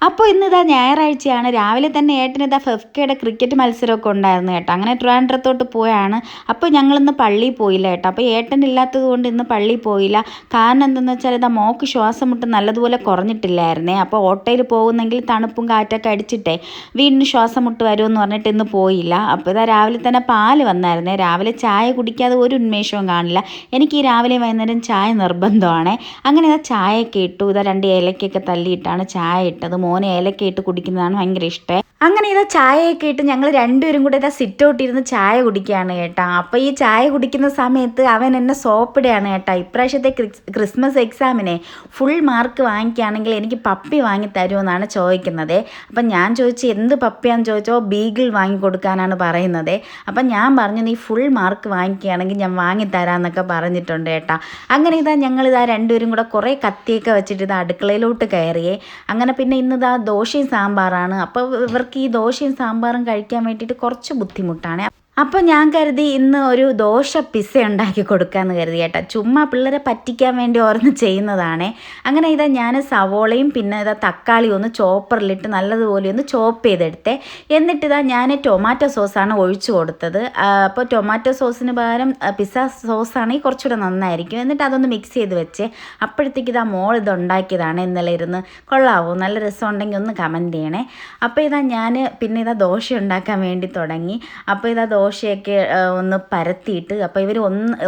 അപ്പോൾ ഇന്നിതാ ഞായറാഴ്ചയാണ്. രാവിലെ തന്നെ ഏട്ടനിതാ ഫെഫ്കയുടെ ക്രിക്കറ്റ് മത്സരമൊക്കെ ഉണ്ടായിരുന്നു കേട്ടോ. അങ്ങനെ ട്രിവാൻഡ്രത്തോട്ട് പോയാണ്. അപ്പോൾ ഞങ്ങളിന്ന് പള്ളിയിൽ പോയില്ല കേട്ടോ. അപ്പോൾ ഏട്ടനില്ലാത്തത് കൊണ്ട് ഇന്ന് പള്ളിയിൽ പോയില്ല. കാരണം എന്തെന്ന് വെച്ചാൽ ഇതാ മോൾക്ക് ശ്വാസം മുട്ട് നല്ലതുപോലെ കുറഞ്ഞിട്ടില്ലായിരുന്നേ. അപ്പോൾ ഓട്ടോയിൽ പോകുന്നെങ്കിൽ തണുപ്പും കാറ്റൊക്കെ അടിച്ചിട്ടേ വീണ്ടും ശ്വാസം മുട്ട് വരുമെന്ന് പറഞ്ഞിട്ട് ഇന്ന് പോയില്ല. അപ്പോൾ ഇതാ രാവിലെ തന്നെ പാല് വന്നായിരുന്നേ. രാവിലെ ചായ കുടിക്കാതെ ഒരു ഉന്മേഷവും കാണില്ല. എനിക്ക് ഈ രാവിലെ വൈകുന്നേരം ചായ നിർബന്ധമാണ്. അങ്ങനെ ഇതാ ചായയൊക്കെ ഇട്ടു. ഇതാ 2 ഏലക്കൊക്കെ തള്ളിയിട്ടാണ് ചായ ഇട്ടത്. മോനെ ഏലക്ക ഇട്ട് കുടിക്കുന്നതാണ് ഭയങ്കര ഇഷ്ടം. അങ്ങനെ ഇതാ ചായയൊക്കെ ഇട്ട് ഞങ്ങൾ രണ്ടുപേരും കൂടെ ഇതാ സിറ്റ് ഔട്ട് ഇരുന്ന് ചായ കുടിക്കുകയാണ് കേട്ടോ. അപ്പോൾ ഈ ചായ കുടിക്കുന്ന സമയത്ത് അവൻ എന്നെ സോപ്പിടുകയാണ് കേട്ടോ. ഇപ്രാവശ്യത്തെ ക്രിസ്മസ് എക്സാമിനെ ഫുൾ മാർക്ക് വാങ്ങിക്കുകയാണെങ്കിൽ എനിക്ക് പപ്പി വാങ്ങി തരുമെന്നാണ് ചോദിക്കുന്നത്. അപ്പം ഞാൻ ചോദിച്ചു എന്ത് പപ്പിയാന്ന് ചോദിച്ചോ ബീഗിൾ വാങ്ങിക്കൊടുക്കാനാണ് പറയുന്നത്. അപ്പം ഞാൻ പറഞ്ഞു നീ ഫുൾ മാർക്ക് വാങ്ങിക്കുകയാണെങ്കിൽ ഞാൻ വാങ്ങിത്തരാമെന്നൊക്കെ പറഞ്ഞിട്ടുണ്ട് കേട്ടോ. അങ്ങനെ ഇതാ ഞങ്ങളിതാ രണ്ടുപേരും കൂടെ കുറേ കത്തിയൊക്കെ വെച്ചിട്ട് ഇതാ അടുക്കളയിലോട്ട് കയറിയേ. അങ്ങനെ പിന്നെ ഇന്നിതാ ദോശയും സാമ്പാറാണ്. അപ്പോൾ ഇവർക്ക് ഈ ദോശയും സാമ്പാറും കഴിക്കാൻ വേണ്ടിയിട്ട് കുറച്ച് ബുദ്ധിമുട്ടാണ്. അപ്പോൾ ഞാൻ കരുതി ഇന്ന് ഒരു ദോശ പിസ്സ ഉണ്ടാക്കി കൊടുക്കാമെന്ന് കരുതി കേട്ടോ. ചുമ്മാ പിള്ളേരെ പറ്റിക്കാൻ വേണ്ടി ഓരോന്ന് ചെയ്യുന്നതാണ്. അങ്ങനെ ഇതാ ഞാൻ സവോളയും പിന്നെ ഇതാ തക്കാളി ഒന്ന് ചോപ്പറിലിട്ട് നല്ലതുപോലെ ഒന്ന് ചോപ്പ് ചെയ്തെടുത്തേ. എന്നിട്ടിതാ ഞാൻ ടൊമാറ്റോ സോസാണ് ഒഴിച്ചു കൊടുത്തത്. അപ്പോൾ ടൊമാറ്റോ സോസിന് പകരം പിസ്സ സോസാണെങ്കിൽ കുറച്ചുകൂടെ നന്നായിരിക്കും. എന്നിട്ട് അതൊന്ന് മിക്സ് ചെയ്ത് വെച്ചേ. അപ്പോഴത്തേക്ക് ഇതാ മോൾ ഇത് ഉണ്ടാക്കിയതാണ് ഇന്നലെ ഇരുന്ന്. കൊള്ളാവോ, നല്ല രസമുണ്ടെങ്കിൽ ഒന്ന് കമൻറ്റ് ചെയ്യണേ. അപ്പോൾ ഇതാ ഞാൻ പിന്നെ ഇതാ ദോശ ഉണ്ടാക്കാൻ വേണ്ടി തുടങ്ങി. അപ്പോൾ ഇതാ ദോശയൊക്കെ ഒന്ന് പരത്തിയിട്ട്, അപ്പോൾ ഇവർ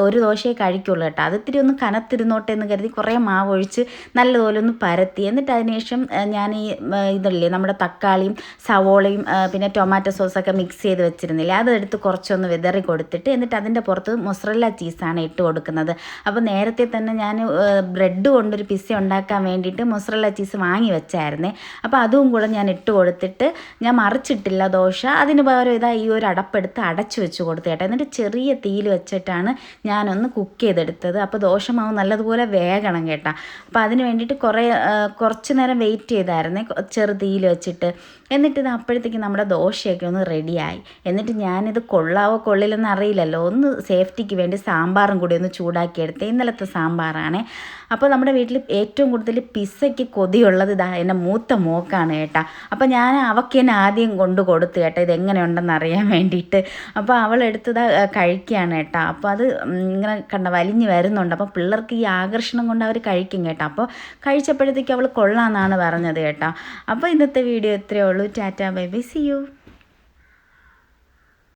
ഒരു ദോശയെ കഴിക്കുള്ളൂ കേട്ടോ. അതിത്തിരി ഒന്ന് കനത്തിരുന്നോട്ടെ എന്ന് കരുതി കുറേ മാവ് ഒഴിച്ച് നല്ലതുപോലെ ഒന്ന് പരത്തി. എന്നിട്ട് അതിനുശേഷം ഞാൻ ഈ ഇതല്ലേ നമ്മുടെ തക്കാളിയും സവോളയും പിന്നെ ടൊമാറ്റോ സോസൊക്കെ മിക്സ് ചെയ്ത് വെച്ചിരുന്നില്ലേ, അതെടുത്ത് കുറച്ചൊന്ന് വിതറി കൊടുത്തിട്ട് എന്നിട്ട് അതിൻ്റെ പുറത്ത് മൊസറല്ല ചീസാണ് ഇട്ട് കൊടുക്കുന്നത്. അപ്പോൾ നേരത്തെ തന്നെ ഞാൻ ബ്രെഡ് കൊണ്ടൊരു പിസ്സ ഉണ്ടാക്കാൻ വേണ്ടിയിട്ട് മൊസറല്ല ചീസ് വാങ്ങി വെച്ചായിരുന്നേ. അപ്പോൾ അതും കൂടെ ഞാൻ ഇട്ട് കൊടുത്തിട്ട് ഞാൻ മറിച്ചിട്ടില്ല ദോശ. അതിന് പകരം ഇതാ ഈ ഒരു അടപ്പെടുത്ത് അടച്ച് വെച്ച് കൊടുത്തു കേട്ടോ. എന്നിട്ട് ചെറിയ തീയിൽ വെച്ചിട്ടാണ് ഞാനൊന്ന് കുക്ക് ചെയ്തെടുത്തത്. അപ്പോൾ ദോശമാവ് നല്ലതുപോലെ വേകണം കേട്ടോ. അപ്പോൾ അതിന് വേണ്ടിയിട്ട് കുറച്ച് നേരം വെയിറ്റ് ചെയ്തായിരുന്നേ ചെറു തീയിൽ വെച്ചിട്ട്. എന്നിട്ട് ഇത് അപ്പോഴത്തേക്ക് നമ്മുടെ ദോശയൊക്കെ ഒന്ന് റെഡിയായി. എന്നിട്ട് ഞാനിത് കൊള്ളാവോ കൊള്ളില്ലെന്ന് അറിയില്ലല്ലോ, ഒന്ന് സേഫ്റ്റിക്ക് വേണ്ടി സാമ്പാറും കൂടി ഒന്ന് ചൂടാക്കിയെടുത്ത്. ഇന്നലത്തെ സാമ്പാറാണ്. അപ്പോൾ നമ്മുടെ വീട്ടിൽ ഏറ്റവും കൂടുതൽ പിസ്സയ്ക്ക് കൊതിയുള്ളത് ഇതാ എൻ്റെ മൂത്ത മോക്കാണ് കേട്ടോ. അപ്പോൾ ഞാൻ അവൾക്ക് തന്നെ ആദ്യം കൊണ്ട് കൊടുത്തു കേട്ടോ, ഇതെങ്ങനെയുണ്ടെന്ന് അറിയാൻ വേണ്ടിയിട്ട്. അപ്പോൾ അവളെടുത്തത് കഴിക്കുകയാണ് കേട്ടോ. അപ്പോൾ അത് ഇങ്ങനെ വലിഞ്ഞ് വരുന്നുണ്ട്. അപ്പോൾ പിള്ളേർക്ക് ഈ ആകർഷണം കൊണ്ട് അവർ കഴിക്കും കേട്ടോ. അപ്പോൾ കഴിച്ചപ്പോഴത്തേക്ക് അവൾ കൊള്ളാമെന്നാണ് പറഞ്ഞത് കേട്ടോ. അപ്പോൾ ഇന്നത്തെ വീഡിയോ ഇത്രയേ ഉള്ളൂ. Tata bye bye, see U.